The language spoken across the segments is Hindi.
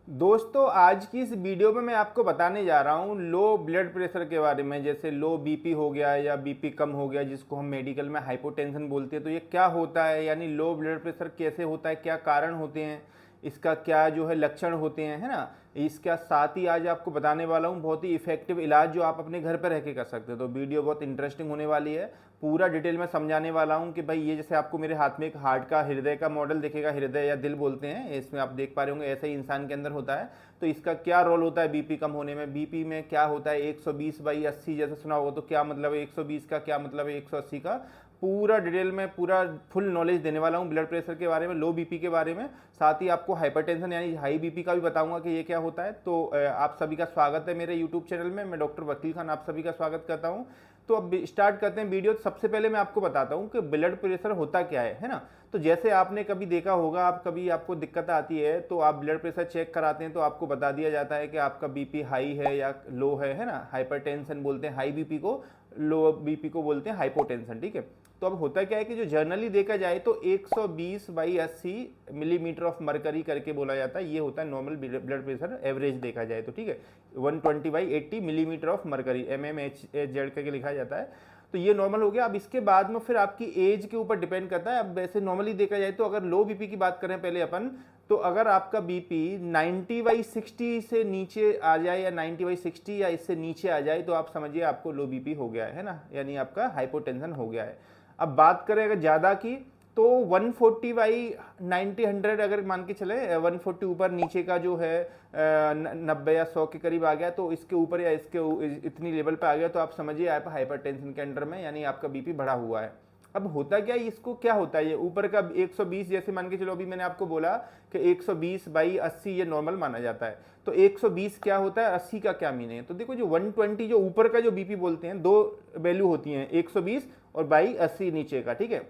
दोस्तों आज की इस वीडियो में मैं आपको बताने जा रहा हूँ लो ब्लड प्रेशर के बारे में। जैसे लो बीपी हो गया या बीपी कम हो गया, जिसको हम मेडिकल में हाइपोटेंशन बोलते हैं। तो ये क्या होता है, यानी लो ब्लड प्रेशर कैसे होता है, क्या कारण होते हैं, इसका क्या जो है लक्षण होते हैं, है ना। इसका साथ ही आज आपको बताने वाला हूँ बहुत ही इफेक्टिव इलाज जो आप अपने घर पर रह के कर सकते हो। तो वीडियो बहुत इंटरेस्टिंग होने वाली है, पूरा डिटेल में समझाने वाला हूँ कि भाई ये जैसे आपको मेरे हाथ में एक हार्ट का हृदय का मॉडल दिखेगा, हृदय या दिल बोलते हैं, इसमें आप देख पा रहे होंगे ऐसे ही इंसान के अंदर होता है। तो इसका क्या रोल होता है बीपी कम होने में, बीपी में क्या होता है 120/80 जैसे सुना होगा, तो क्या मतलब है 120 का, क्या मतलब है 180 का, पूरा डिटेल में पूरा फुल नॉलेज देने वाला हूँ ब्लड प्रेशर के बारे में, लो बीपी के बारे में। साथ ही आपको हाइपरटेंशन यानी हाई बीपी का भी बताऊंगा कि ये क्या होता है। तो आप सभी का स्वागत है मेरे यूट्यूब चैनल में। मैं डॉक्टर वकील खान आप सभी का स्वागत करता हूँ। तो अब स्टार्ट करते हैं वीडियो। सबसे पहले मैं आपको बताता हूँ कि ब्लड प्रेशर होता क्या है ना। तो जैसे आपने कभी देखा होगा, आप कभी आपको दिक्कत आती है तो आप ब्लड प्रेशर चेक कराते हैं तो आपको बता दिया जाता है कि आपका बीपी हाई है या लो है ना। हाइपरटेंशन बोलते हैं हाई बीपी को, लो बीपी को बोलते हैं हाइपोटेंशन, ठीक है। तो अब होता क्या है कि जो जर्नली देखा जाए तो 120/80 मिलीमीटर ऑफ मरकरी करके बोला जाता है, ये होता है नॉर्मल ब्लड प्रेशर एवरेज देखा जाए तो, ठीक है। 120/80 मिलीमीटर ऑफ मरकरी mmHg करके लिखा जाता है। तो ये नॉर्मल हो गया। अब इसके बाद में फिर आपकी एज के ऊपर डिपेंड करता है। अब वैसे नॉर्मली देखा जाए तो अगर लो बीपी की बात करें पहले अपन, तो अगर आपका बीपी 90/60 से नीचे आ जाए या 90/60 या इससे नीचे आ जाए तो आप समझिए आपको लो बीपी हो गया है ना, यानी आपका हाइपोटेंशन हो गया है। अब बात करें अगर ज़्यादा की, तो 140/90 अगर मान के चले 140 ऊपर नीचे का जो है 90 या 100 के करीब आ गया, तो इसके ऊपर या इसके इतनी लेवल पे आ गया तो आप समझिए आप हाइपरटेंशन के अंडर में, यानी आपका बीपी बढ़ा हुआ है। अब होता क्या है, इसको क्या होता है, ये ऊपर का 120 जैसे मान के चलो, अभी मैंने आपको बोला कि 120/80 ये नॉर्मल माना जाता है। तो 120 क्या होता है, 80 का क्या मीनिंग है। तो देखो जो 120 जो ऊपर का जो बीपी बोलते हैं, दो वैल्यू होती हैं, 120 और 80 नीचे का, ठीक है।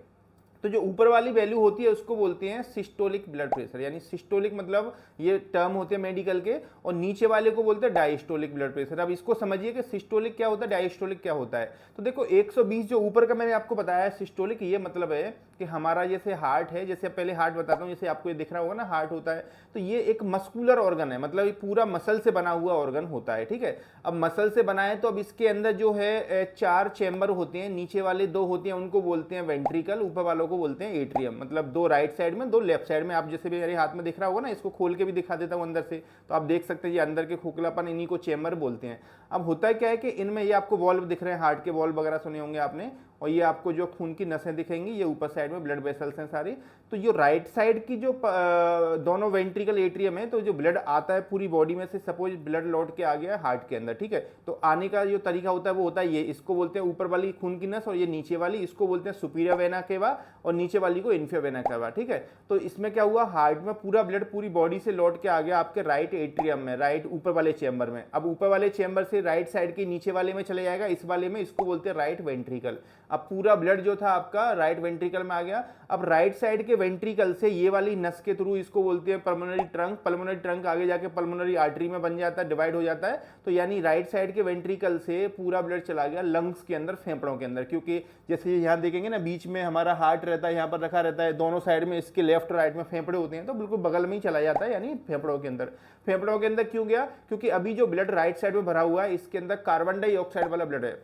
तो जो ऊपर वाली वैल्यू होती है उसको बोलते हैं सिस्टोलिक ब्लड प्रेशर, यानी सिस्टोलिक मतलब ये टर्म होते हैं मेडिकल के, और नीचे वाले को बोलते हैं डायस्टोलिक ब्लड प्रेशर। अब इसको समझिए कि सिस्टोलिक क्या होता है, डायस्टोलिक क्या होता है। तो देखो 120 जो ऊपर का मैंने आपको बताया है सिस्टोलिक, ये मतलब है कि हमारा जैसे हार्ट है, जैसे पहले हार्ट बताता हूँ, जैसे आपको ये दिख रहा होगा ना हार्ट होता है, तो ये एक मस्कुलर ऑर्गन है, मतलब ये पूरा मसल से बना हुआ ऑर्गन होता है, ठीक है। अब मसल से बना है तो अब इसके अंदर जो है 4 चैम्बर होते हैं, नीचे वाले 2 होते हैं उनको बोलते हैं वेंट्रिकल, ऊपर वालों को बोलते हैं एट्रियम। मतलब 2 राइट साइड में 2 लेफ्ट साइड में। आप जैसे भी मेरे हाथ में दिख रहा होगा ना, इसको खोल के भी दिखा देता हूँ अंदर से, तो आप देख सकते हैं ये अंदर के खोखलापन, इन्हीं को चैम्बर बोलते हैं। अब होता है क्या है कि इनमें ये आपको वॉल्व दिख रहे हैं, हार्ट के वॉल्व वगैरह सुने होंगे आपने, और ये आपको जो खून की नसें दिखेंगी, ये ऊपर साइड में ब्लड वेसल्स हैं सारी। तो जो राइट साइड की जो दोनों वेंट्रिकल एट्रियम है, तो जो ब्लड आता है पूरी बॉडी में से, सपोज ब्लड लौट के आ गया हार्ट के अंदर, ठीक है, तो आने का जो तरीका होता है वो होता है ये, इसको बोलते हैं ऊपर वाली खून की नस, और ये नीचे वाली इसको बोलते हैं सुपीरियर वेना केवा, और नीचे वाली को इन्फीरियर वेना केवा, ठीक है। तो इसमें क्या हुआ, हार्ट में पूरा ब्लड पूरी बॉडी से लौट के आ गया आपके राइट एट्रियम में, राइट ऊपर वाले चेंबर में। अब ऊपर वाले चेंबर से राइट साइड के नीचे वाले में चले जाएगा, इस वाले में, इसको बोलते हैं राइट वेंट्रिकल। अब पूरा ब्लड जो था आपका राइट वेंट्रिकल में आ गया। अब राइट साइड के वेंट्रिकल से ये वाली नस के थ्रू, इसको बोलते हैं पल्मोनरी ट्रंक, पल्मोनरी ट्रंक आगे जाके पल्मोनरी आर्टरी में बन जाता है, डिवाइड हो जाता है। तो यानी राइट साइड के वेंट्रिकल से पूरा ब्लड चला गया लंग्स के अंदर, फेफड़ों के अंदर, क्योंकि जैसे यहाँ देखेंगे ना बीच में हमारा हार्ट रहता है, यहाँ पर रखा रहता है, दोनों साइड में इसके लेफ्ट राइट में फेफड़े होते हैं, तो बिल्कुल बगल में ही चला जाता है, यानी फेफड़ों के अंदर। फेफड़ों के अंदर क्यों गया, क्योंकि अभी जो ब्लड राइट साइड में भरा हुआ है इसके अंदर कार्बन डाइऑक्साइड वाला ब्लड है,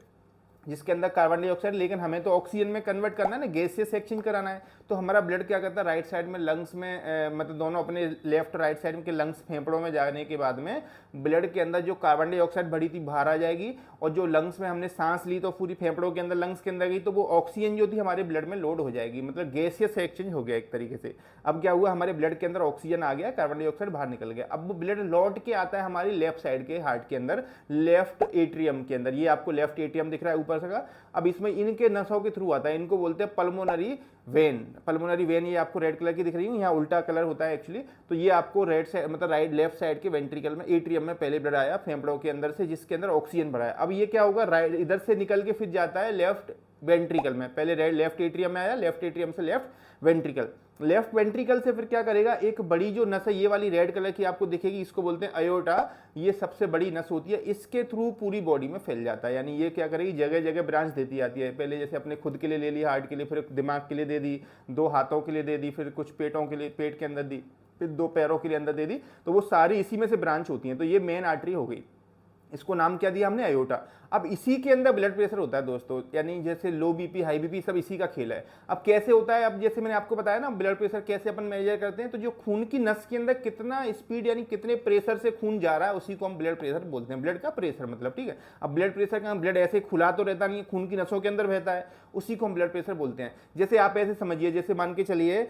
जिसके अंदर कार्बन डाइऑक्साइड, लेकिन हमें तो ऑक्सीजन में कन्वर्ट करना है ना, गैसियस एक्सचेंज कराना है। तो हमारा ब्लड क्या करता है, राइट साइड में लंग्स में मतलब दोनों अपने लेफ्ट राइट साइड के लंग्स फेफड़ों में जाने के बाद में ब्लड के अंदर जो कार्बन डाइऑक्साइड भरी थी बाहर आ जाएगी, और जो लंग्स में हमने सांस ली तो पूरी फेफड़ों के अंदर लंग्स के अंदर गई, तो वो ऑक्सीजन जो थी हमारे ब्लड में लोड हो जाएगी, मतलब गैसियस एक्सचेंज हो गया एक तरीके से। अब क्या हुआ, हमारे ब्लड के अंदर ऑक्सीजन आ गया, कार्बन डाइऑक्साइड बाहर निकल गया। अब वो ब्लड लौट के आता है हमारी लेफ्ट साइड के हार्ट के अंदर, लेफ्ट एट्रियम के अंदर। ये आपको लेफ्ट एट्रियम दिख रहा है ऊपर से। अब इसमें इनके नसों के थ्रू आता है, इनको बोलते हैं पल्मोनरी वेन। पल्मोनरी वेन ये आपको रेड कलर की दिख रही है, यहाँ उल्टा कलर होता है एक्चुअली। तो ये आपको राइट साइड मतलब राइट लेफ्ट साइड के वेंट्रिकल में, एट्रियम में पहले ब्लड आया फेफड़ों के अंदर से, जिसके अंदर ऑक्सीजन भरा है। अब ये क्या होगा, राइट इधर से निकल के फिर जाता है लेफ्ट वेंट्रिकल में, पहले लेफ्ट एट्रियम में आया, लेफ्ट एट्रियम से लेफ्ट वेंट्रिकल, लेफ्ट वेंट्रिकल से फिर क्या करेगा, एक बड़ी जो नस है ये वाली रेड कलर की आपको दिखेगी, इसको बोलते हैं अयोटा। ये सबसे बड़ी नस होती है, इसके थ्रू पूरी बॉडी में फैल जाता है। यानी ये क्या करेगी, जगह जगह ब्रांच देती आती है। पहले जैसे अपने खुद के लिए ले ली, हार्ट के लिए, फिर दिमाग के लिए दे दी, 2 हाथों के लिए दे दी, फिर कुछ पेटों के लिए, पेट के अंदर दी, फिर 2 पैरों के लिए अंदर दे दी, तो वो सारी इसी में से ब्रांच होती हैं। तो ये मेन आर्टरी हो गई, इसको नाम क्या दिया हमने, अयोटा। अब इसी के अंदर ब्लड प्रेशर होता है दोस्तों, यानी जैसे लो बीपी हाई बीपी सब इसी का खेल है। अब कैसे होता है, अब जैसे मैंने आपको बताया ना ब्लड प्रेशर कैसे अपन मेजर करते हैं, तो जो खून की नस के अंदर कितना स्पीड यानी कितने प्रेशर से खून जा रहा है उसी को हम ब्लड प्रेशर बोलते हैं। ब्लड का प्रेशर मतलब, ठीक है। अब ब्लड प्रेशर का ब्लड ऐसे खुला तो रहता नहीं है, खून की नसों के अंदर बहता है, उसी को हम ब्लड प्रेशर बोलते हैं। जैसे आप ऐसे समझिए, जैसे मान के चलिए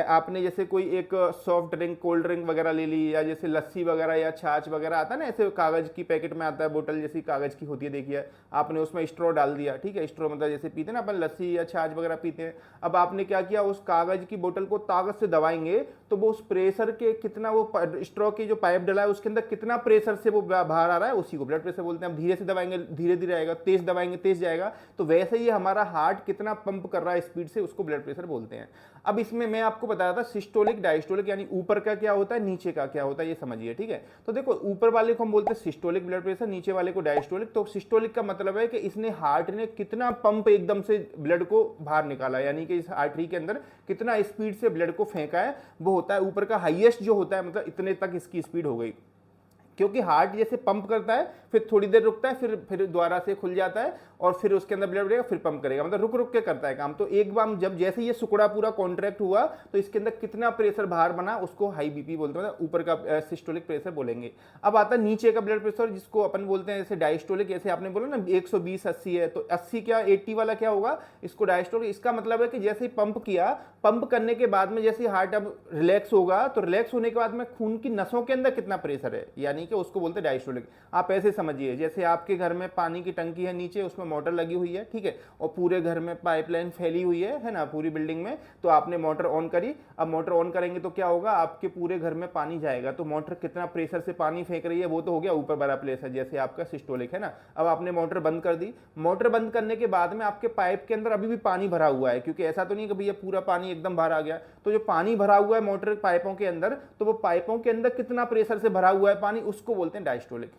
आपने जैसे कोई एक सॉफ्ट ड्रिंक कोल्ड ड्रिंक वगैरह ले ली, या जैसे लस्सी वगैरह या छाछ वगैरह आता है ना, ऐसे कागज की पैकेट में आता है, बोतल जैसी कागज की होती है, देखिए आपने उसमें स्ट्रॉ डाल दिया, ठीक है। स्ट्रॉ मतलब जैसे पीते हैं ना अपन लस्सी या छाछ वगैरह पीते हैं। अब आपने क्या किया, उस कागज की बोतल को ताकत से दबाएंगे तो वो उस प्रेशर के कितना, वो स्ट्रॉ की जो पाइप डला है उसके अंदर कितना प्रेशर से वो बाहर आ रहा है, उसी को ब्लड प्रेशर बोलते हैं। अब धीरे से दबाएंगे धीरे धीरे आएगा, तेज दबाएंगे तेज जाएगा, तो वैसे ही हमारा हार्ट कितना पंप कर रहा है स्पीड से, उसको ब्लड प्रेशर बोलते हैं। अब इसमें मैं आपको बताया था सिस्टोलिक डायस्टोलिक, यानी ऊपर का क्या होता है नीचे का क्या होता है, ये समझिए, ठीक है। तो देखो ऊपर वाले को हम बोलते हैं सिस्टोलिक ब्लड प्रेशर, नीचे वाले को डायस्टोलिक। तो सिस्टोलिक का मतलब है कि इसने हार्ट ने कितना पंप एकदम से ब्लड को बाहर निकाला, यानी कि इस आर्टरी के अंदर कितना स्पीड से ब्लड को फेंका है, वो होता है ऊपर का हाईएस्ट जो होता है, मतलब इतने तक इसकी स्पीड हो गई। क्योंकि हार्ट जैसे पंप करता है फिर थोड़ी देर रुकता है, फिर दोबारा से खुल जाता है और फिर उसके अंदर ब्लड बढ़ेगा, फिर पंप करेगा, मतलब रुक रुक के करता है काम। तो एक बार जब जैसे ये सुकड़ा पूरा कॉन्ट्रैक्ट हुआ तो इसके अंदर कितना प्रेशर बाहर बना, उसको हाई बीपी बोलते हैं, ऊपर का सिस्टोलिक प्रेशर बोलेंगे। अब आता है नीचे का ब्लड प्रेशर, जिसको अपन बोलते हैं जैसे डायस्टोलिक। जैसे आपने बोला ना 120-80 है, तो 80 क्या 80 वाला क्या होगा, इसको डायस्टोलिक। इसका मतलब है कि जैसे ही पंप किया, पंप करने के बाद में जैसे हार्ट अब रिलैक्स होगा, तो रिलैक्स होने के बाद में खून की नसों के अंदर कितना प्रेशर है, यानी कि उसको बोलते हैं डायस्टोलिक। आप ऐसे समझिए, जैसे आपके घर में पानी की टंकी है, नीचे उसमें मोटर लगी हुई है, ठीक है, और पूरे घर में पाइपलाइन फैली हुई है ना, पूरी बिल्डिंग में। तो आपने मोटर ऑन करी, अब मोटर ऑन करेंगे तो क्या होगा, आपके पूरे घर में पानी जाएगा। तो मोटर कितना प्रेशर से पानी फेंक रही है, वो तो हो गया ऊपर वाला प्रेशर, जैसे आपका सिस्टोलिक है ना। अब आपने मोटर बंद कर दी, मोटर बंद करने के बाद में आपके पाइप के अंदर अभी भी पानी भरा हुआ है, क्योंकि ऐसा तो नहीं कि भैया पूरा पानी एकदम बाहर आ गया। तो जो पानी भरा हुआ है मोटर पाइपों के अंदर, तो वो पाइपों के अंदर कितना प्रेशर से भरा हुआ है पानी, उसको बोलते हैं डायस्टोलिक।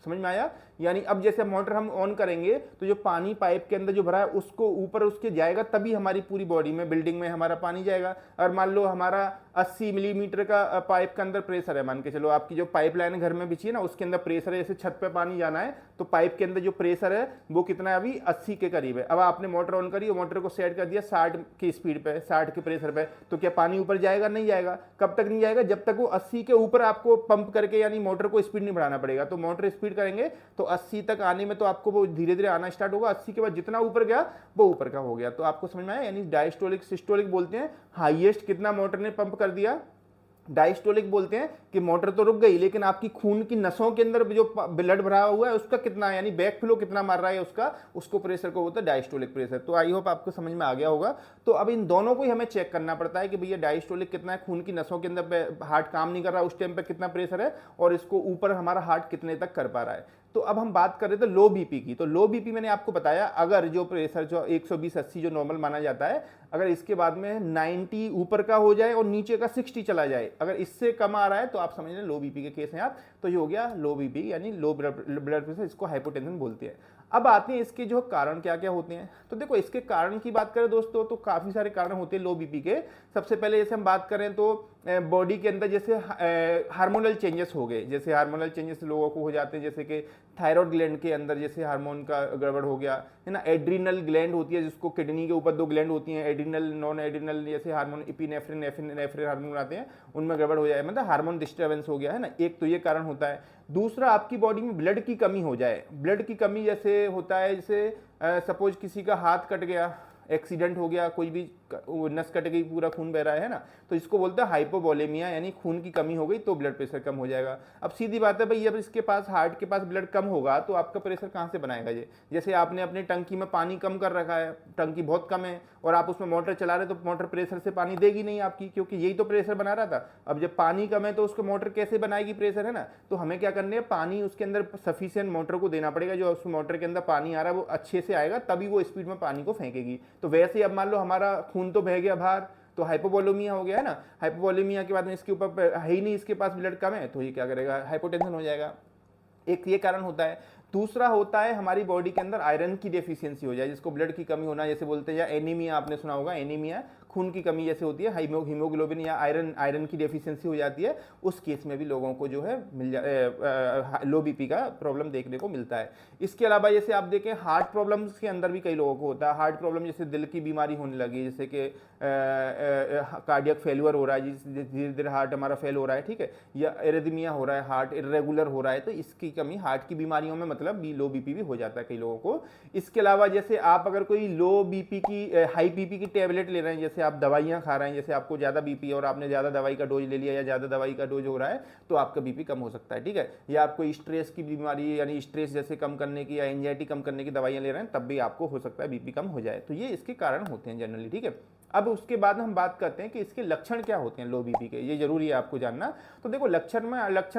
समझ में आया। यानी अब जैसे मोटर हम ऑन करेंगे तो जो पानी पाइप के अंदर जो भरा है उसको ऊपर उसके जाएगा, तभी हमारी पूरी बॉडी में बिल्डिंग में हमारा पानी जाएगा। और मान लो हमारा 80 मिलीमीटर का पाइप के अंदर प्रेशर है, मान के चलो आपकी जो पाइप लाइन घर में बिछी है ना उसके अंदर प्रेशर है, जैसे छत पे पानी जाना है तो पाइप के अंदर जो प्रेशर है वो कितना है, अभी 80 के करीब है। अब आपने मोटर ऑन करी और मोटर को सेट कर दिया 60 की स्पीड पे, 60 के प्रेशर पे, तो क्या पानी ऊपर जाएगा, नहीं जाएगा। कब तक नहीं जाएगा, जब तक वो 80 के ऊपर आपको पंप करके, यानी मोटर को स्पीड नहीं बढ़ाना पड़ेगा। तो मोटर स्पीड करेंगे तो 80 तक आने में तो आपको वो धीरे धीरे आना स्टार्ट होगा, 80 के बाद जितना ऊपर गया वो ऊपर का हो गया। तो आपको समझ में आया, यानी डायस्टोलिक सिस्टोलिक बोलते हैं हाईएस्ट कितना मोटर ने पंप कर दिया, डायस्टोलिक बोलते हैं कि मोटर तो रुक गई लेकिन आपकी खून की नसों के अंदर जो ब्लड भरा हुआ है उसका कितना, यानी बैक फ्लो कितना मार रहा है उसका, उसको प्रेशर को बोलते हैं डायस्टोलिक प्रेशर। तो आई होप आपको समझ में आ गया होगा। तो अब इन दोनों को ही हमें चेक करना पड़ता है कि भैया डायस्टोलिक कितना है, खून की नसों के अंदर हार्ट काम नहीं कर रहा उस टाइम पर कितना प्रेशर है, और इसको ऊपर हमारा हार्ट कितने तक कर पा रहा है। तो अब हम बात कर रहे थे लो बीपी की। तो लो बीपी मैंने आपको बताया, अगर जो प्रेशर जो 120-80 जो नॉर्मल माना जाता है, अगर इसके बाद में 90 ऊपर का हो जाए और नीचे का 60 चला जाए, अगर इससे कम आ रहा है तो आप समझ लें लो बीपी के केस हैं आप। तो ये हो गया लो बीपी, यानी लो ब्लड प्रेशर, इसको हाइपोटेंशन बोलते हैं। अब आते हैं इसके जो कारण क्या क्या होते हैं। तो देखो इसके कारण की बात करें दोस्तों तो काफी सारे कारण होते हैं लो बीपी के। सबसे पहले जैसे हम बात करें तो बॉडी के अंदर जैसे हार्मोनल चेंजेस हो गए, जैसे हार्मोनल चेंजेस लोगों को हो जाते हैं, जैसे कि थायराइड ग्लैंड के अंदर जैसे हार्मोन का गड़बड़ हो गया है ना। एड्रिनल ग्लैंड होती है, जिसको किडनी के ऊपर 2 ग्लैंड होती हैं, एड्रिनल नॉन एड्रिनल, जैसे हार्मोन इपिनेफ्रिन नेफ्रिन हार्मोन आते हैं, उनमें गड़बड़ हो जाए, मतलब हार्मोन डिस्टर्बेंस हो गया है ना। एक तो ये कारण होता है। दूसरा आपकी बॉडी में ब्लड की कमी हो जाए। ब्लड की कमी जैसे होता है, जैसे सपोज किसी का हाथ कट गया, एक्सीडेंट हो गया, कोई भी नस कट गई, पूरा खून बह रहा है ना, तो इसको बोलते हैं हाइपोवोलेमिया, यानी खून की कमी हो गई तो ब्लड प्रेशर कम हो जाएगा। अब सीधी बात है भाई, अब इसके पास हार्ट के पास ब्लड कम होगा तो आपका प्रेशर कहाँ से बनाएगा ये। जैसे आपने अपनी टंकी में पानी कम कर रखा है, टंकी बहुत कम है और आप उसमें मोटर चला रहे, तो मोटर प्रेशर से पानी देगी नहीं आपकी, क्योंकि यही तो प्रेशर बना रहा था। अब जब पानी कम है तो उसको मोटर कैसे बनाएगी प्रेशर, है ना। तो हमें क्या करना है, पानी उसके अंदर सफिशिएंट मोटर को देना पड़ेगा, जो उस मोटर के अंदर पानी आ रहा है वो अच्छे से आएगा, तभी वो स्पीड में पानी को फेंकेगी। तो वैसे अब मान लो हमारा खून तो बह गया बाहर, तो हाइपोवोलेमिया हो गया है ना। हाइपोवोलेमिया के बाद में इसके ऊपर है ही नहीं, इसके पास ब्लड कम है, तो ये क्या करेगा, हाइपोटेंशन हो जाएगा। एक ये कारण होता है। दूसरा होता है हमारी बॉडी के अंदर आयरन की डेफिशिएंसी हो जाए, जिसको ब्लड की कमी होना जैसे बोलते हैं, या एनीमिया, आपने सुना होगा एनीमिया, खून की कमी जैसे होती है, हीमोग्लोबिन या आयरन की डेफिशिएंसी हो जाती है, उस केस में भी लोगों को जो है लो बीपी का प्रॉब्लम देखने को मिलता है। इसके अलावा जैसे आप देखें हार्ट प्रॉब्लम्स के अंदर भी कई लोगों को होता है। हार्ट प्रॉब्लम जैसे दिल की बीमारी होने लगी, जैसे कि कार्डियक फेलियर हो रहा है, धीरे धीरे हार्ट हमारा फेल हो रहा है, ठीक है, या एरिथमिया हो रहा है, हार्ट इरेगुलर हो रहा है, तो इसकी कमी हार्ट की बीमारियों में मतलब लो बीपी भी हो जाता है कई लोगों को। इसके अलावा जैसे आप अगर कोई लो बीपी की हाई बीपी की टेबलेट ले रहे हैं, जैसे आप दवाइयां खा रहे हैं, जैसे आपको ज़्यादा बीपी है और आपने ज़्यादा दवाई का डोज ले लिया या ज़्यादा दवाई का डोज हो रहा है, तो आपका बीपी कम हो सकता है, ठीक है। या आपको स्ट्रेस की बीमारी यानी स्ट्रेस जैसे कम करने की या एंजाइटी कम करने की दवाइयां ले रहे हैं, तब भी आपको हो सकता है बीपी कम हो जाए। तो ये इसके कारण होते हैं जनरली, ठीक है। अब उसके बाद हम बात करते हैं कि इसके लक्षण क्या होते हैं लो बीपी के, ये जरूरी है आपको जानना। तो देखो लक्षण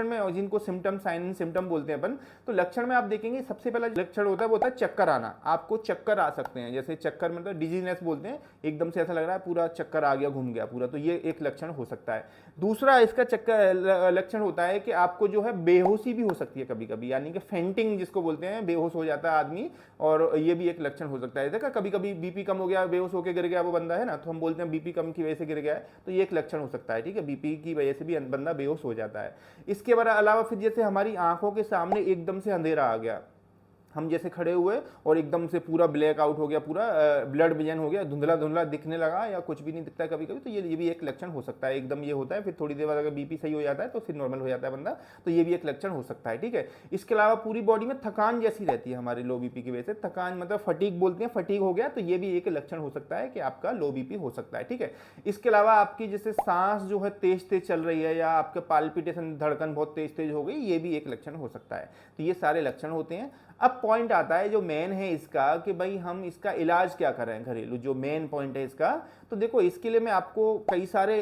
में जिनको सिम्टम साइन एंड सिम्टम बोलते हैं अपन, तो लक्षण में आप देखेंगे सबसे पहला लक्षण होता है वो होता है चक्कर आना। आपको चक्कर आ सकते हैं, जैसे चक्कर मतलब डिजीनेस बोलते हैं, एकदम से ऐसा लग रहा है पूरा चक्कर आ गया, घूम गया पूरा, तो ये एक लक्षण हो सकता है। दूसरा इसका चक्कर लक्षण होता है कि आपको जो है बेहोशी भी हो सकती है कभी कभी, यानी कि फेंटिंग जिसको बोलते हैं, बेहोश हो जाता है आदमी, और ये भी एक लक्षण हो सकता है। देखा कभी कभी बीपी कम हो गया, बेहोश होकर गिर गया वो बंदा, है ना, तो हम बोलते हैं बीपी कम की वजह से गिर गया है, तो ये एक लक्षण हो सकता है, ठीक है, बीपी की वजह से भी बंदा बेहोश हो जाता है। इसके अलावा फिर जैसे हमारी आंखों के सामने एकदम से अंधेरा आ गया, हम जैसे खड़े हुए और एकदम से पूरा ब्लैक आउट हो गया, पूरा ब्लड विजन हो गया, धुंधला धुंधला दिखने लगा या कुछ भी नहीं दिखता है कभी कभी, तो ये भी एक लक्षण हो सकता है। एकदम ये होता है, फिर थोड़ी देर बाद अगर बीपी सही हो जाता है तो फिर नॉर्मल हो जाता है बंदा, तो ये भी एक लक्षण हो सकता है, ठीक है। इसके अलावा पूरी बॉडी में थकान जैसी रहती है हमारे लो बीपी की वजह से, थकान मतलब फटीग बोलते हैं, फटीग हो गया, तो ये भी एक लक्षण हो सकता है कि आपका लो बीपी हो सकता है, ठीक है। इसके अलावा आपकी जैसे सांस जो है तेज तेज चल रही है या आपके पाल्पिटेशन धड़कन बहुत तेज तेज हो गई, ये भी एक लक्षण हो सकता है। तो ये सारे लक्षण होते हैं। अब पॉइंट आता है जो मेन है इसका कि भाई हम इसका इलाज क्या करें घरेलू, जो मेन पॉइंट है इसका। तो देखो इसके लिए मैं आपको कई सारे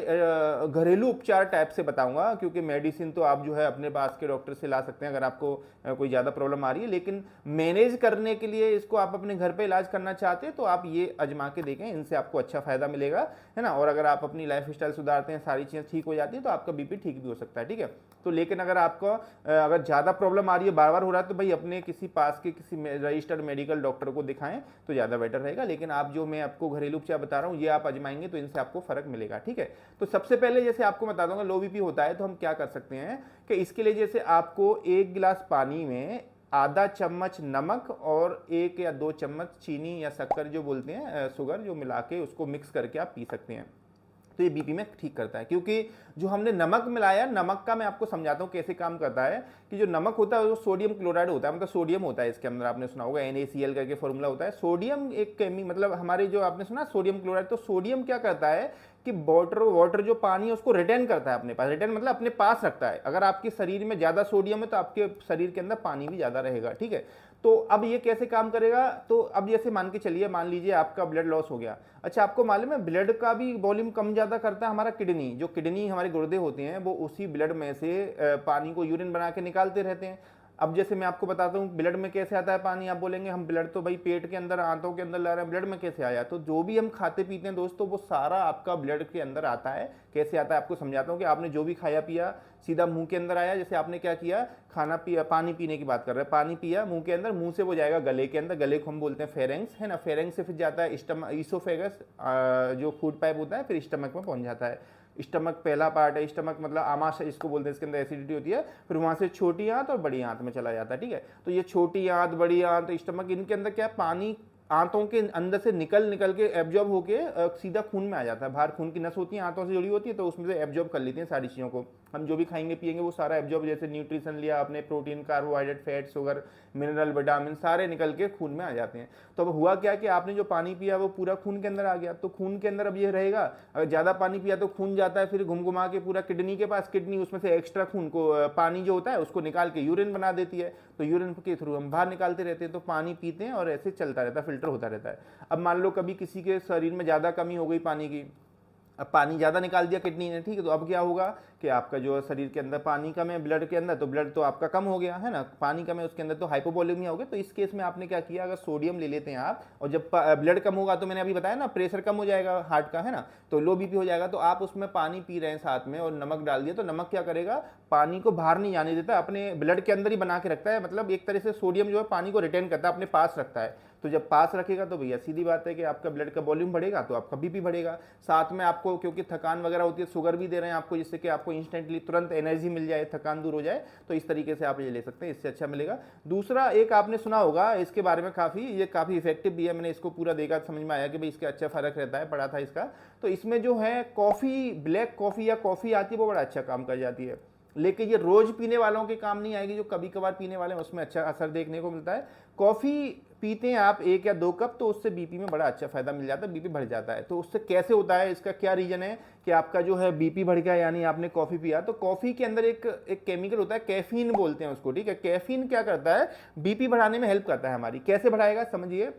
घरेलू उपचार टाइप से बताऊंगा, क्योंकि मेडिसिन तो आप जो है अपने पास के डॉक्टर से ला सकते हैं अगर आपको कोई ज़्यादा प्रॉब्लम आ रही है, लेकिन मैनेज करने के लिए इसको आप अपने घर पे इलाज करना चाहते हैं तो आप ये आजमा के देखें, इनसे आपको अच्छा फायदा मिलेगा, है ना। और अगर आप अपनी लाइफ स्टाइल सुधारते हैं, सारी चीज़ें ठीक हो जाती है, तो आपका बीपी ठीक भी हो सकता है, ठीक है। तो लेकिन अगर आपको अगर ज़्यादा प्रॉब्लम आ रही है, बार बार हो रहा है, तो भाई अपने किसी पास के किसी रजिस्टर्ड मेडिकल डॉक्टर को दिखाएं तो ज़्यादा बेटर रहेगा। लेकिन आप जो मैं आपको घरेलू उपचार बता रहा हूँ ये आप आजमाएंगे तो इनसे आपको फर्क मिलेगा, ठीक है। तो सबसे पहले जैसे आपको बता दूंगा लो बीपी होता है तो हम क्या कर सकते हैं कि इसके लिए जैसे आपको 1 गिलास पानी में आधा चम्मच नमक और 1 या 2 चम्मच चीनी या शक्कर जो बोलते हैं शुगर, जो मिला के उसको मिक्स करके आप पी सकते हैं, तो ये बीपी में ठीक करता है। क्योंकि जो हमने नमक मिलाया, नमक का मैं आपको समझाता हूँ कैसे काम करता है कि जो नमक होता है वो सोडियम क्लोराइड होता है, मतलब सोडियम होता है इसके अंदर, आपने सुना होगा NaCl करके फॉर्मूला होता है। सोडियम एक मतलब हमारे जो आपने सुना सोडियम क्लोराइड, तो सोडियम क्या करता है कि वाटर जो पानी है उसको रिटेन करता है अपने पास, रिटेन मतलब अपने पास रखता है। अगर आपके शरीर में ज़्यादा सोडियम है तो आपके शरीर के अंदर पानी भी ज़्यादा रहेगा, ठीक है। तो अब ये कैसे काम करेगा, तो अब जैसे मान के चलिए, मान लीजिए आपका ब्लड लॉस हो गया। अच्छा, आपको मालूम है ब्लड का भी वॉल्यूम कम ज़्यादा करता है हमारा किडनी, जो किडनी हमारे गुर्दे होते हैं वो उसी ब्लड में से पानी को यूरिन बना के निकालते रहते हैं। अब जैसे मैं आपको बताता हूँ ब्लड में कैसे आता है पानी, आप बोलेंगे हम ब्लड तो भाई पेट के अंदर आंतों के अंदर ला रहे हैं, ब्लड में कैसे आया। तो जो भी हम खाते पीते हैं दोस्तों वो सारा आपका ब्लड के अंदर आता है। कैसे आता है आपको समझाता हूँ कि आपने जो भी खाया पिया सीधा मुंह के अंदर आया। जैसे आपने क्या किया, खाना पिया, पानी पीने की बात कर रहे हैं, पानी पिया मुंह के अंदर, मुंह से वो जाएगा गले के अंदर, गले को हम बोलते हैं फेरेंक्स, है ना। फेरेंक्स से फिर जाता है ईसोफेगस जो फूड पाइप होता है, फिर स्टमक में पहुंच जाता है। स्टमक पहला पार्ट है, स्टमक मतलब आमाशय इसको बोलते हैं, इसके अंदर एसिडिटी होती है। फिर वहां से छोटी आंत और बड़ी आंत में चला जाता है, ठीक है। तो ये छोटी आंत, बड़ी आंत, स्टमक, इनके अंदर क्या पानी आंतों के अंदर से निकल के एब्जॉर्ब होके सीधा खून में आ जाता है। बाहर खून की नस होती है, आंतों से जुड़ी होती है, तो उसमें से एब्जॉर्ब कर लेती हैं सारी चीज़ों को। हम जो भी खाएंगे पिएंगे वो सारा एब्जॉर्ब, जैसे न्यूट्रिशन लिया आपने, protein, carbohydrate, fat, sugar, mineral, vitamin, सारे निकल के खून में आ जाते हैं। तो अब हुआ क्या कि आपने जो पानी पिया वो पूरा खून के अंदर आ गया, तो खून के अंदर अब ये रहेगा, अगर ज़्यादा पानी पिया तो खून जाता है फिर घुमा के पूरा किडनी के पास, किडनी उसमें से एक्स्ट्रा खून को, पानी जो होता है उसको निकाल के यूरिन बना देती है। तो यूरिन के थ्रू हम बाहर निकालते रहते हैं, तो पानी पीते हैं और ऐसे चलता रहता है, फिल्टर होता रहता है। अब मान लो कभी किसी के शरीर में ज़्यादा कमी हो गई पानी की, अब पानी ज़्यादा निकाल दिया किडनी ने, ठीक है, तो अब क्या होगा कि आपका जो शरीर के अंदर पानी कम है ब्लड के अंदर, तो ब्लड तो आपका कम हो गया है ना, पानी कम है उसके अंदर, तो हाइपोवोलेमिया हो गया। तो इस केस में आपने क्या किया, अगर सोडियम ले लेते हैं आप, और जब ब्लड कम होगा तो मैंने अभी बताया ना प्रेशर कम हो जाएगा हार्ट का, है ना, तो लो बीपी हो जाएगा। तो आप उसमें पानी पी रहे हैं साथ में और नमक डाल दिया, तो नमक क्या करेगा, पानी को बाहर नहीं जाने देता, अपने ब्लड के अंदर ही बना के रखता है। मतलब एक तरह से सोडियम जो है पानी को रिटेन करता है, अपने पास रखता है। तो जब पास रखेगा तो भैया सीधी बात है कि आपका ब्लड का वॉल्यूम बढ़ेगा तो आपका बीपी बढ़ेगा। साथ में आपको क्योंकि थकान वगैरह होती है, शुगर भी दे रहे हैं आपको, जिससे कि आपको इंस्टेंटली तुरंत एनर्जी मिल जाए, थकान दूर हो जाए, तो इस तरीके से आप ये ले सकते हैं, इससे अच्छा मिलेगा। दूसरा एक आपने सुना होगा इसके बारे में, ये काफ़ी इफेक्टिव भी है, मैंने इसको पूरा देखा, समझ में आया कि भाई इसका अच्छा फर्क रहता है, पढ़ा था इसका। तो इसमें जो है कॉफ़ी, ब्लैक कॉफ़ी या कॉफ़ी आती है, वो बड़ा अच्छा काम कर जाती है, लेकिन ये रोज पीने वालों के काम नहीं आएगी, जो कभी कभार पीने वाले हैं उसमें अच्छा असर देखने को मिलता है। कॉफ़ी पीते हैं आप 1 या 2 कप, तो उससे बीपी में बड़ा अच्छा फायदा मिल जाता है, बीपी बढ़ जाता है। तो उससे कैसे होता है, इसका क्या रीजन है कि आपका जो है बीपी बढ़ गया, यानी आपने कॉफ़ी पिया, तो कॉफ़ी के अंदर एक केमिकल होता है, कैफीन बोलते हैं उसको, ठीक है। कैफीन क्या करता है, बीपी बढ़ाने में हेल्प करता है हमारी। कैसे बढ़ाएगा समझिए,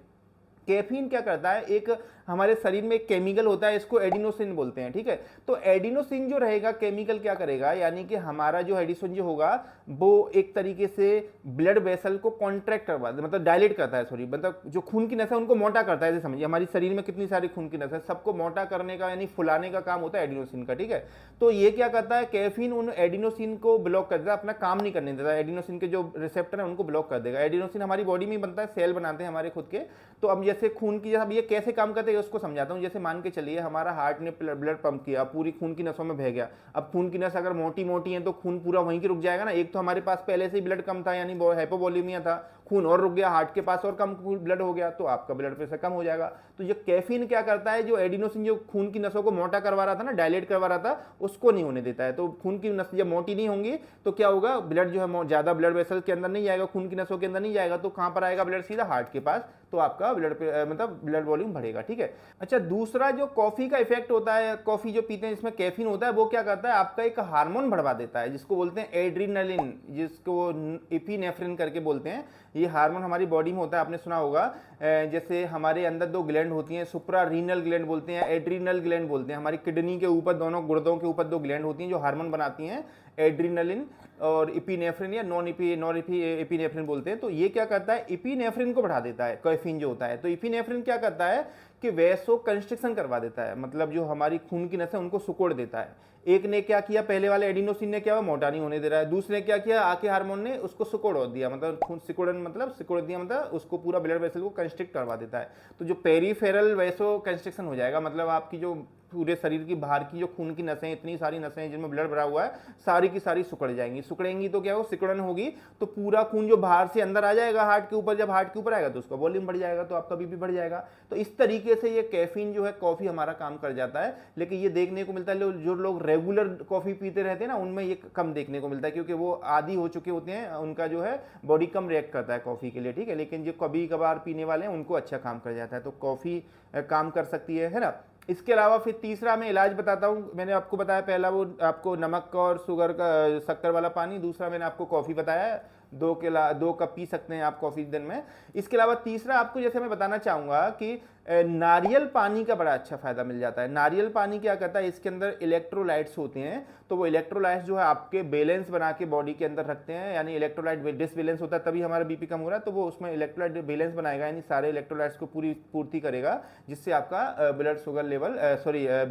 कैफीन क्या करता है, एक हमारे शरीर में एक केमिकल होता है, इसको एडिनोसिन बोलते हैं, ठीक है। तो एडिनोसिन जो रहेगा केमिकल क्या करेगा, यानी कि हमारा जो एडिनोसिन जो होगा वो एक तरीके से ब्लड वेसल को कॉन्ट्रैक्ट करवा, मतलब डायलेट करता है, सॉरी, मतलब जो खून की नस है उनको मोटा करता है। जैसे समझिए हमारी शरीर में कितनी सारी खून की नस है, सबको मोटा करने का यानी फुलाने का काम होता है एडिनोसिन का, ठीक है। तो ये क्या करता है, कैफीन उन एडिनोसिन को ब्लॉक कर देता है, अपना काम नहीं करने देता, एडिनोसिन के जो रिसेप्टर है उनको ब्लॉक कर देगा। एडिनोसिन हमारी बॉडी में बनता है, सेल बनाते हैं हमारे खुद के। तो अब जैसे खून की, जैसा ये कैसे काम करते हैं उसको समझाता हूँ। जैसे मान के चलिए हमारा हार्ट ने ब्लड पंप किया, पूरी खून की नसों में बह गया। अब खून की नस अगर मोटी मोटी है तो खून पूरा वहीं की रुक जाएगा ना। एक तो हमारे पास पहले से ही ब्लड कम था, यानी हाइपोवोलेमिया था, खून और रुक गया, हार्ट के पास और कम ब्लड हो गया, तो आपका ब्लड प्रेशर कम हो जाएगा। तो ये कैफीन क्या करता है, जो एडिनोसिन जो खून की नसों को मोटा करवा रहा था ना, डायलेट करवा रहा था, उसको नहीं होने देता है। तो खून की नस जब मोटी नहीं होंगी तो क्या होगा, ब्लड जो है ज्यादा ब्लड वेसल के अंदर नहीं जाएगा, खून की नसों के अंदर नहीं जाएगा, तो कहां पर आएगा ब्लड, सीधा हार्ट के पास, तो आपका मतलब ब्लड वॉल्यूम बढ़ेगा, ठीक है। अच्छा, दूसरा जो कॉफी का इफेक्ट होता है, कॉफी जो पीते हैं जिसमें कैफीन होता है, वो क्या करता है, आपका एक हार्मोन बढ़वा देता है, जिसको बोलते हैं एड्रीनलिन, जिसको एपिनेफ्रिन करके बोलते हैं। ये हार्मोन हमारी बॉडी में होता है, आपने सुना होगा। जैसे हमारे अंदर 2 ग्लैंड होती हैं, सुप्रारीनल ग्लैंड बोलते हैं, एड्रीनल ग्लैंड बोलते हैं। हमारी किडनी के ऊपर, दोनों गुर्दों के ऊपर 2 ग्लैंड होती हैं जो हार्मोन बनाती हैं, एड्रीनलिन और एपिनेफ्रिन, या नॉन एपिनेफ्रिन बोलते हैं। तो ये क्या करता है, एपिनेफ्रिन को बढ़ा देता है, कैफीन जो होता है। तो एपिनेफ्रिन क्या करता है कि वैसो कंस्ट्रिक्शन करवा देता है, मतलब जो हमारी खून की नस है उनको सिकोड़ देता है। एक ने क्या किया, पहले वाले एडिनोसिन ने क्या हुआ, मोटा नहीं होने दे रहा है। दूसरे ने क्या किया, आके हार्मोन ने उसको सिकोड़ दिया, मतलब खून सिकोड़न, मतलब सिकोड़ दिया, मतलब उसको पूरा ब्लड वेसल को कंस्ट्रिक्ट करवा देता है। तो जो पेरीफेरल वैसो कंस्ट्रिक्शन हो जाएगा, मतलब आपकी जो पूरे शरीर की बाहर की जो खून की नसें, इतनी सारी नसें हैं जिनमें ब्लड भरा हुआ है, सारी की सारी सिकुड़ जाएंगी। सिकुड़ेंगी तो क्या हो, सिकुड़न होगी तो पूरा खून जो बाहर से अंदर आ जाएगा हार्ट के ऊपर, जब हार्ट के ऊपर आएगा तो उसका वॉल्यूम बढ़ जाएगा, तो आपका बीपी बढ़ जाएगा। तो इस तरीके से ये कैफीन जो है, कॉफी हमारा काम कर जाता है। लेकिन ये देखने को मिलता है जो लोग रेगुलर कॉफी पीते रहते हैं ना, उनमें ये कम देखने को मिलता है, क्योंकि वो आदी हो चुके होते हैं, उनका जो है बॉडी कम रिएक्ट करता है कॉफी के लिए, ठीक है। लेकिन जो कभी कभार पीने वाले हैं उनको अच्छा काम कर जाता है, तो कॉफी काम कर सकती है ना। इसके अलावा फिर तीसरा मैं इलाज बताता हूँ। मैंने आपको बताया पहला वो आपको नमक और शुगर का, शक्कर वाला पानी। दूसरा मैंने आपको कॉफ़ी बताया, 2 कप पी सकते हैं आप कॉफ़ी दिन में। इसके अलावा तीसरा आपको जैसे मैं बताना चाहूँगा कि नारियल पानी का बड़ा अच्छा फायदा मिल जाता है। नारियल पानी क्या करता है, इसके अंदर इलेक्ट्रोलाइट्स होते हैं, तो वो इलेक्ट्रोलाइट्स जो है आपके बैलेंस बना के बॉडी के अंदर रखते हैं, यानी इलेक्ट्रोलाइट डिसबैलेंस होता है तभी हमारा बीपी कम हो रहा है, तो वो उसमें इलेक्ट्रोलाइट बैलेंस बनाएगा, यानी सारे इलेक्ट्रोलाइट्स को पूर्ति करेगा, जिससे आपका ब्लड शुगर लेवल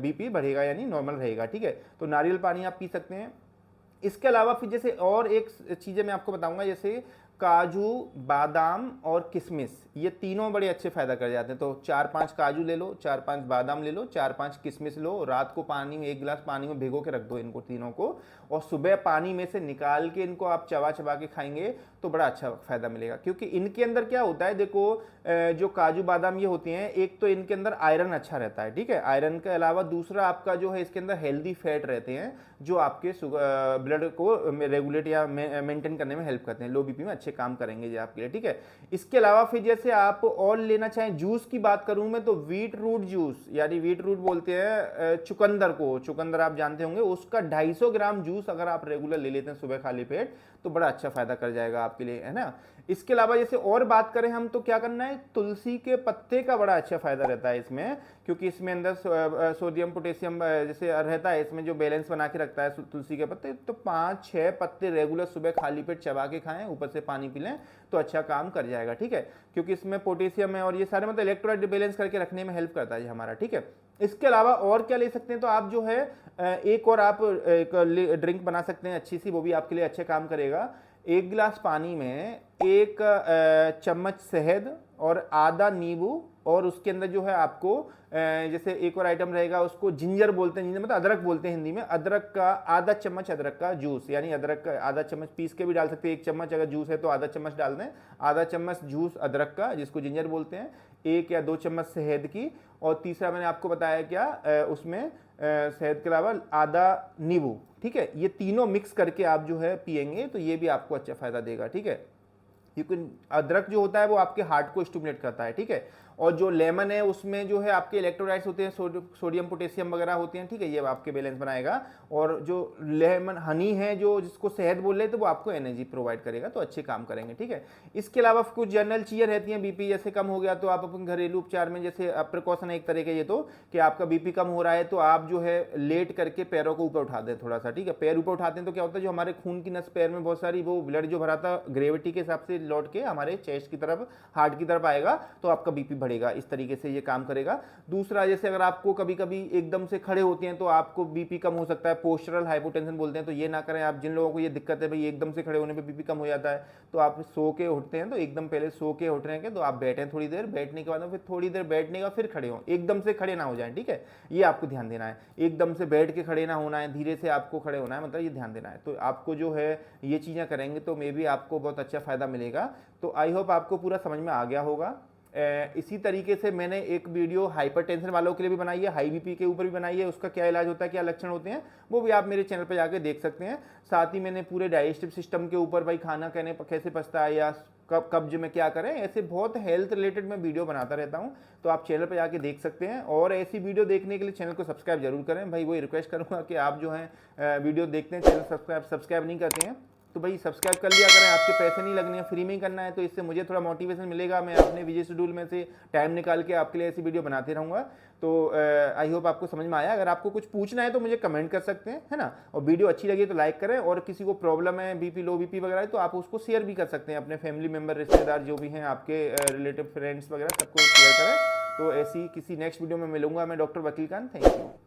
बीपी बढ़ेगा, यानी नॉर्मल रहेगा, ठीक है। तो नारियल पानी आप पी सकते हैं। इसके अलावा फिर जैसे और एक चीज़ें मैं आपको बताऊंगा, जैसे काजू, बादाम और किशमिश, ये तीनों बड़े अच्छे फायदा कर जाते हैं। तो 4-5 काजू ले लो, 4-5 बादाम ले लो, 4-5 किशमिश लो, रात को पानी में 1 गिलास पानी में भिगो के रख दो इनको तीनों को, और सुबह पानी में से निकाल के इनको आप चबा चबा के खाएंगे तो बड़ा अच्छा फायदा मिलेगा। क्योंकि इनके अंदर क्या होता है, देखो जो काजू बादाम ये होते हैं, एक तो इनके अंदर आयरन अच्छा रहता है, ठीक है। आयरन के अलावा दूसरा आपका जो है इसके अंदर हेल्दी फैट रहते हैं, जो आपके ब्लड को रेगुलेट या मेंटेन करने में हेल्प करते हैं, लो बीपी में अच्छे काम करेंगे ये आपके लिए, ठीक है। इसके अलावा फिर जैसे आप और लेना चाहें, जूस की बात करूं मैं, तो बीट रूट जूस, यानी बीट रूट बोलते हैं चुकंदर को, चुकंदर आप जानते होंगे, उसका 250 ग्राम जूस अगर आप रेगुलर ले लेते हैं सुबह खाली पेट, तो बड़ा अच्छा फायदा कर जाएगा आपके लिए, है ना। इसके अलावा जैसे और बात करें हम, तो क्या करना है, तुलसी के पत्ते का बड़ा अच्छा फायदा रहता है इसमें, क्योंकि इसमें अंदर सोडियम पोटेशियम जैसे रहता है, इसमें जो बैलेंस बना के रखता है तुलसी के पत्ते। तो 5-6 पत्ते रेगुलर सुबह खाली पेट चबा के खाएं, ऊपर से पानी पी लें, तो अच्छा काम कर जाएगा, ठीक है। क्योंकि इसमें पोटेशियम है और ये सारे मतलब इलेक्ट्रोलाइट बैलेंस करके रखने में हेल्प करता है हमारा, ठीक है। इसके अलावा और क्या ले सकते हैं, तो आप जो है एक और आप एक ड्रिंक बना सकते हैं अच्छी सी, वो भी आपके लिए अच्छे काम करेगा। 1 गिलास पानी में 1 चम्मच शहद और आधा नींबू, और उसके अंदर जो है आपको जैसे एक और आइटम रहेगा, उसको जिंजर बोलते हैं, जिंजर मतलब अदरक बोलते हैं हिंदी में, अदरक का आधा चम्मच अदरक का जूस, यानी अदरक का आधा चम्मच पीस के भी डाल सकते हैं, 1 चम्मच अगर जूस है तो आधा चम्मच डाल दें, आधा चम्मच जूस अदरक का जिसको जिंजर बोलते हैं, 1 या 2 चम्मच शहद की, और तीसरा मैंने आपको बताया क्या उसमें शहद के अलावा आधा नींबू। ठीक है, ये तीनों मिक्स करके आप जो है पिएंगे तो ये भी आपको अच्छा फायदा देगा। ठीक है, क्योंकि अदरक जो होता है वो आपके हार्ट को स्टिमुलेट करता है। ठीक है, और जो लेमन है उसमें जो है आपके इलेक्ट्रोलाइट्स होते हैं, सोडियम पोटेशियम वगैरह होते हैं। ठीक है, ये आपके बैलेंस बनाएगा, और जो लेमन हनी है जो जिसको शहद बोल रहे थे वो आपको एनर्जी प्रोवाइड करेगा, तो अच्छे काम करेंगे। ठीक है, इसके अलावा कुछ जनरल चीज़ें रहती हैं, बीपी जैसे कम हो गया तो आप अपन घरेलू उपचार में, जैसे प्रिकॉशन है एक तरह के ये तो, कि आपका बीपी कम हो रहा है तो आप जो है लेट करके पैरों को ऊपर उठा दें थोड़ा सा। ठीक है, पैर ऊपर उठाते हैं तो क्या होता है, जो हमारे खून की नस पैर में बहुत सारी वो ब्लड जो भरा था ग्रेविटी के हिसाब से लौट के हमारे चेस्ट की तरफ, हार्ट की तरफ आएगा, तो आपका बीपी बढ़ेगा। इस तरीके से ये काम करेगा। दूसरा, जैसे अगर आपको कभी कभी एकदम से खड़े होते हैं तो आपको बीपी कम हो सकता है, पोस्चरल हाइपोटेंशन बोलते हैं, तो ये ना करें आप। जिन लोगों को ये दिक्कत है भाई एकदम से खड़े होने पे बीपी कम हो जाता है, तो आप सो के उठते हैं तो एकदम पहले सो के उठ रहे हैं तो आप बैठें थोड़ी देर, बैठने के बाद फिर थोड़ी देर बैठने का फिर खड़े हों, एकदम से खड़े ना हो जाएं। ठीक है, ये आपको ध्यान देना है, एकदम से बैठ के खड़े ना होना है, धीरे से आपको खड़े होना है, मतलब ये ध्यान देना है। तो आपको जो है ये चीज़ें करेंगे तो मे बी आपको बहुत अच्छा फायदा मिलेगा। तो आई होप आपको पूरा समझ में आ गया होगा। इसी तरीके से मैंने एक वीडियो हाइपरटेंशन वालों के लिए भी बनाई है, हाई बीपी के ऊपर भी बनाई है, उसका क्या इलाज होता है, क्या लक्षण होते हैं, वो भी आप मेरे चैनल पर जाकर देख सकते हैं। साथ ही मैंने पूरे डाइजेस्टिव सिस्टम के ऊपर, भाई खाना कहने कैसे पचता है या कब्ज में क्या करें, ऐसे बहुत हेल्थ रिलेटेड मैं वीडियो बनाता रहता हूं, तो आप चैनल पर जाके देख सकते हैं। और ऐसी वीडियो देखने के लिए चैनल को सब्सक्राइब जरूर करें। भाई वही रिक्वेस्ट करूंगा कि आप जो है वीडियो देखते हैं, चैनल सब्सक्राइब नहीं करते हैं तो भाई सब्सक्राइब कर लिया करें, आपके पैसे नहीं लगने हैं, फ्री में ही करना है, तो इससे मुझे थोड़ा मोटिवेशन मिलेगा। मैं अपने बिजी शेड्यूल में से टाइम निकाल के आपके लिए ऐसी वीडियो बनाते रहूँगा। तो आई होप आपको समझ में आया। अगर आपको कुछ पूछना है तो मुझे कमेंट कर सकते हैं, है ना। और वीडियो अच्छी लगी तो लाइक करें, और किसी को प्रॉब्लम है बीपी लो बीपी वगैरह है तो आप उसको शेयर भी कर सकते हैं, अपने फैमिली मेम्बर, रिश्तेदार जो भी हैं आपके रिलेटिव फ्रेंड्स वगैरह सबको शेयर करें। तो ऐसी किसी नेक्स्ट वीडियो में मिलूंगा मैं, डॉक्टर वकील खान। Thank you.